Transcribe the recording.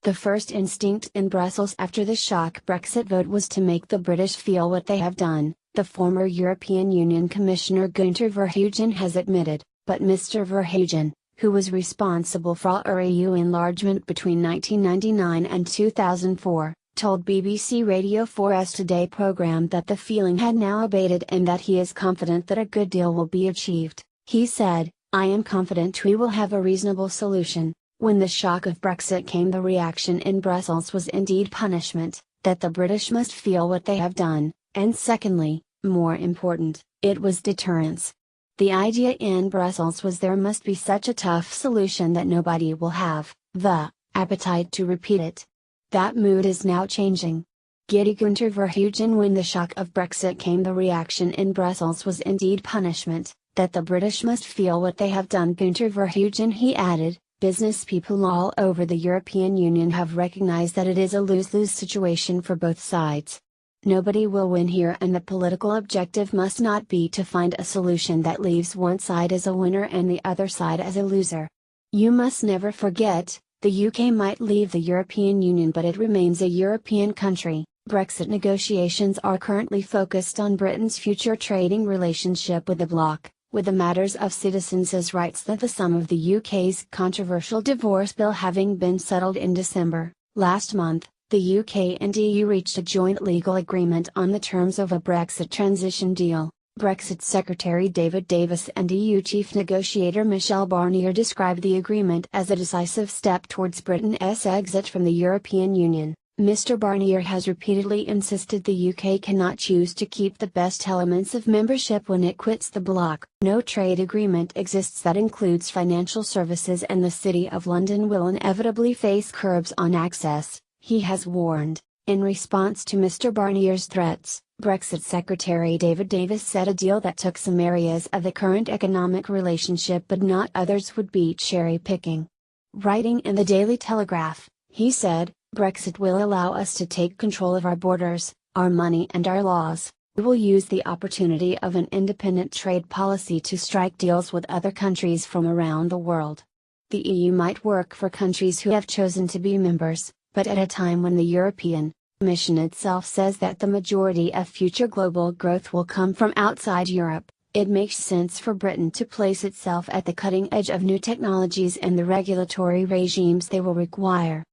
The first instinct in Brussels after the shock Brexit vote was to make the British feel what they have done, the former European Union Commissioner Gunther Verheugen has admitted, but Mr. Verheugen, who was responsible for all EU enlargement between 1999 and 2004, told BBC Radio 4's Today programme that the feeling had now abated and that he is confident that a good deal will be achieved. He said, "I am confident we will have a reasonable solution." When the shock of Brexit came, the reaction in Brussels was indeed punishment, that the British must feel what they have done, and secondly, more important, it was deterrence. The idea in Brussels was there must be such a tough solution that nobody will have the appetite to repeat it. That mood is now changing. Giddy Gunther Verheugen. When the shock of Brexit came, the reaction in Brussels was indeed punishment, that the British must feel what they have done. Gunther Verheugen, he added, business people all over the European Union have recognized that it is a lose-lose situation for both sides. Nobody will win here, and the political objective must not be to find a solution that leaves one side as a winner and the other side as a loser. You must never forget, the UK might leave the European Union, but it remains a European country. Brexit negotiations are currently focused on Britain's future trading relationship with the bloc, with the matters of citizens' rights that the sum of the UK's controversial divorce bill having been settled in December. Last month, the UK and EU reached a joint legal agreement on the terms of a Brexit transition deal. Brexit Secretary David Davis and EU Chief Negotiator Michel Barnier described the agreement as a decisive step towards Britain's exit from the European Union. Mr. Barnier has repeatedly insisted the UK cannot choose to keep the best elements of membership when it quits the bloc. No trade agreement exists that includes financial services, and the City of London will inevitably face curbs on access, he has warned. In response to Mr. Barnier's threats, Brexit Secretary David Davis said a deal that took some areas of the current economic relationship but not others would be cherry-picking. Writing in the Daily Telegraph, he said, "Brexit will allow us to take control of our borders, our money and our laws. We will use the opportunity of an independent trade policy to strike deals with other countries from around the world. The EU might work for countries who have chosen to be members, but at a time when the European Commission itself says that the majority of future global growth will come from outside Europe, it makes sense for Britain to place itself at the cutting edge of new technologies and the regulatory regimes they will require."